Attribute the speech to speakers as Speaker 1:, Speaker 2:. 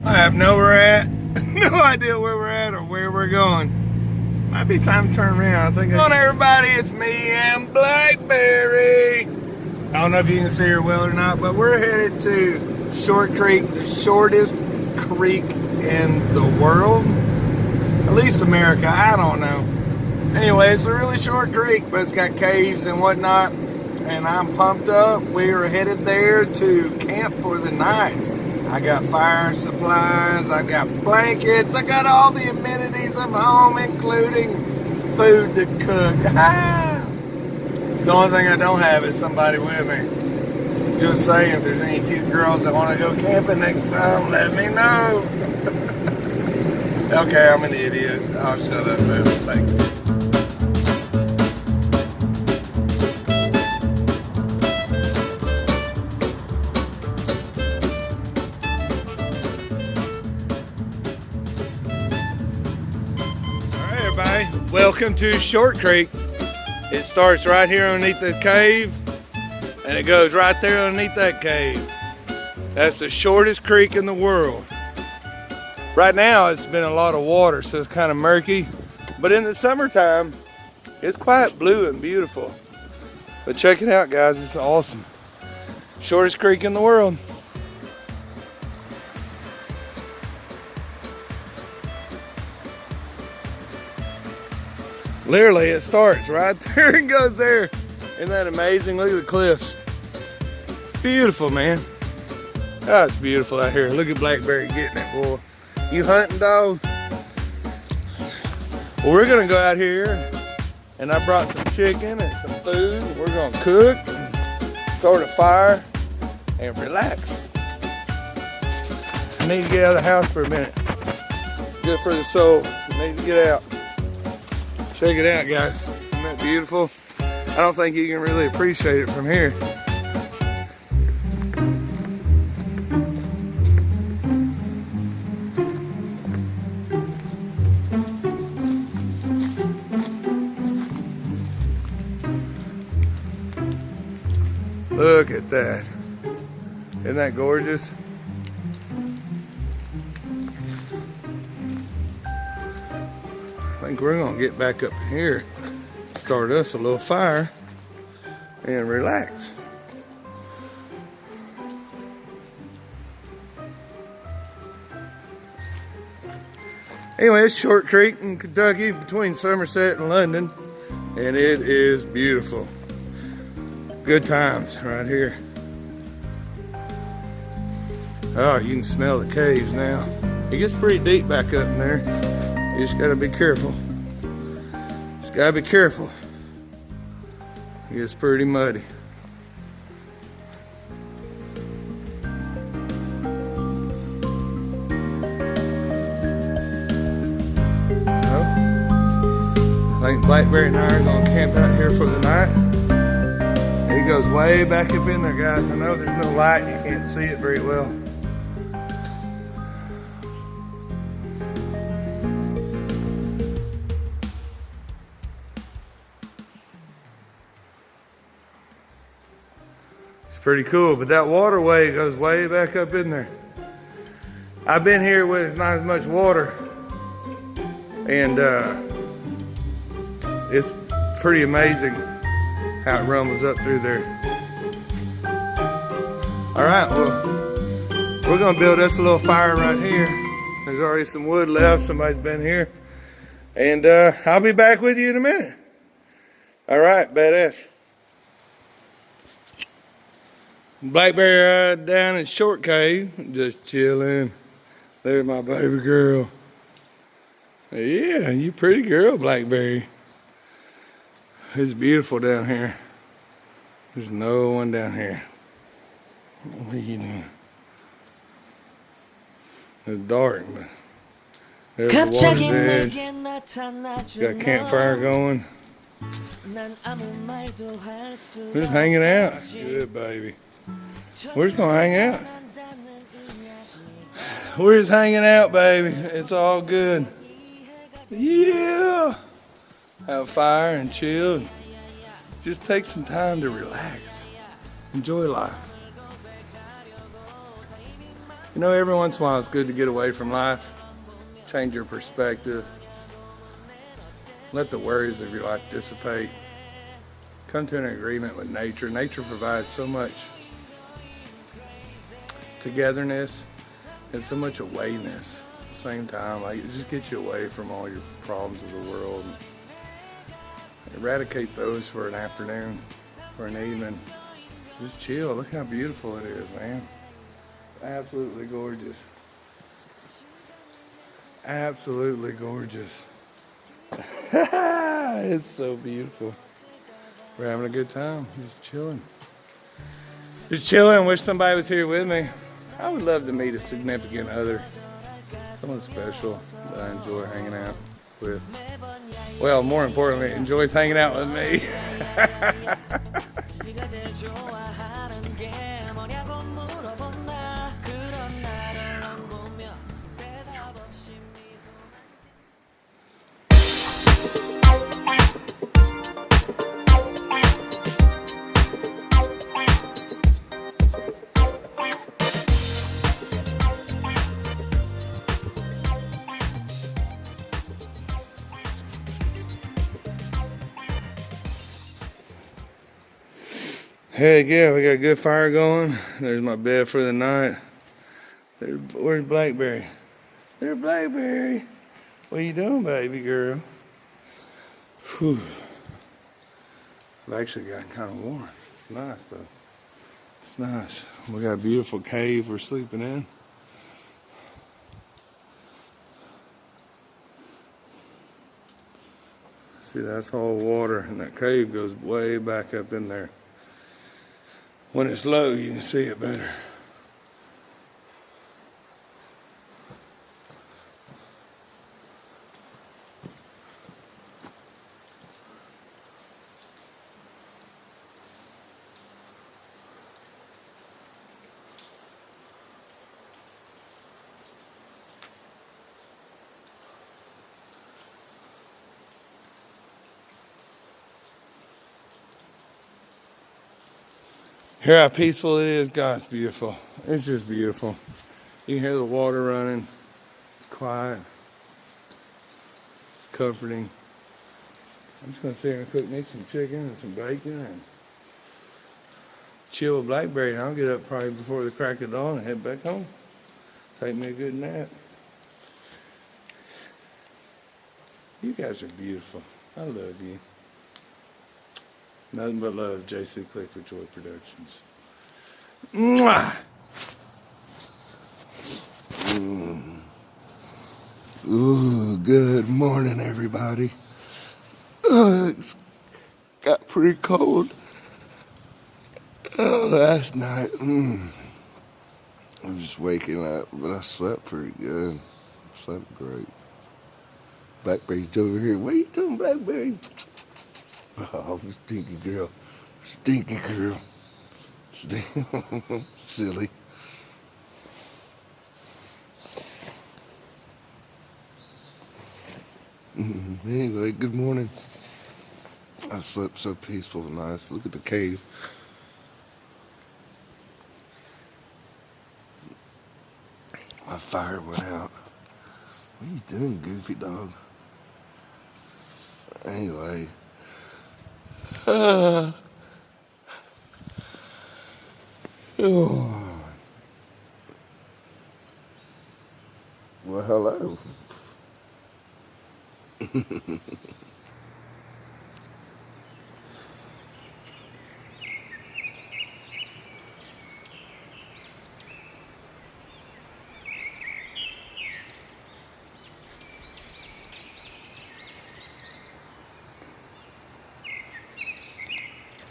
Speaker 1: I have no where we're at. No idea where we're at or where we're going. Might be time to turn around. I think. Come on, everybody, it's me and Blackberry. I don't know if you can see her well or not, but we're headed to Short Creek, the shortest creek in the world. At least America, I don't know. Anyway, it's a really short creek, but it's got caves and whatnot. And I'm pumped up. We are headed there to camp for the night. I got fire supplies, I got blankets, I got all the amenities of home, including food to cook. The only thing I don't have is somebody with me. Just saying, if there's any cute girls that want to go camping next time, let me know. Okay, I'm an idiot. I'll shut up now. Thank you. Welcome to Short Creek. It starts right here underneath the cave and it goes right there underneath that cave. That's the shortest creek in the world. Right now it's been a lot of water, so it's kind of murky, but in the summertime it's quite blue and beautiful. But check it out, guys, it's awesome. Shortest creek in the world. Literally, it starts right there and goes there. Isn't that amazing? Look at the cliffs. Beautiful, man. Oh, it's beautiful out here. Look at Blackberry getting it, boy. You hunting, dog? Well, we're gonna go out here, and I brought some chicken and some food. We're gonna cook, start a fire, and relax. I need to get out of the house for a minute. Good for the soul. You need to get out. Check it out, guys. Isn't that beautiful? I don't think you can really appreciate it from here. Look at that. Isn't that gorgeous? I think we're gonna get back up here, start us a little fire, and relax. Anyway, it's Short Creek in Kentucky between Somerset and London, and it is beautiful. Good times right here. Oh, you can smell the caves now. It gets pretty deep back up in there. You just gotta be careful. Just gotta be careful. It gets pretty muddy. So, I think Blackberry and I are gonna camp out here for the night. It goes way back up in there, guys. I know there's no light, you can't see it very well. Pretty cool, but that waterway goes way back up in there. I've been here where there's not as much water, and it's pretty amazing how it rumbles up through there. All right, well, we're gonna build us a little fire right here. There's already some wood left, somebody's been here, and I'll be back with you in a minute. All right, badass. Blackberry down in Short Cave, just chilling. There's my baby girl. Yeah, you pretty girl, Blackberry. It's beautiful down here. There's no one down here. What are you doing? It's dark, but there's the water's edge. Got a campfire going. Just hanging out. Good, baby. We're just gonna hang out. We're just hanging out, baby. It's all good. Yeah. Have a fire and chill. Just take some time to relax. Enjoy life. You know, every once in a while it's good to get away from life, change your perspective, let the worries of your life dissipate, come to an agreement with nature. Nature provides so much togetherness and so much awayness at the same time. Like, it just gets you away from all your problems of the world. Eradicate those for an afternoon, for an evening. Just chill. Look how beautiful it is, man. Absolutely gorgeous. Absolutely gorgeous. It's so beautiful. We're having a good time. Just chilling. Just chilling. Wish somebody was here with me. I would love to meet a significant other. Someone special that I enjoy hanging out with. Well, more importantly, enjoys hanging out with me. Heck yeah, we got a good fire going. There's my bed for the night. Where's Blackberry? There's Blackberry. What are you doing, baby girl? Whew. It actually got kind of warm. It's nice though. It's nice. We got a beautiful cave we're sleeping in. See, that's all water, and that cave goes way back up in there. When it's low, you can see it better. Hear how peaceful it is? God, it's beautiful. It's just beautiful. You can hear the water running. It's quiet. It's comforting. I'm just going to sit here and cook me some chicken and some bacon and chill with Blackberry. And I'll get up probably before the crack of dawn and head back home. Take me a good nap. You guys are beautiful. I love you. Nothing but love, JC Click with Joy Productions. Mwah! Ooh, good morning, everybody. It's got pretty cold. Last night, I was just waking up, but I slept pretty good. Slept great. Blackberry's over here. What are you doing, Blackberry? Oh, stinky girl. Stinky girl. Silly. Anyway, good morning. I slept so peaceful and nice. Look at the cave. My fire went out. What are you doing, goofy dog? Anyway. Oh. Well, hello.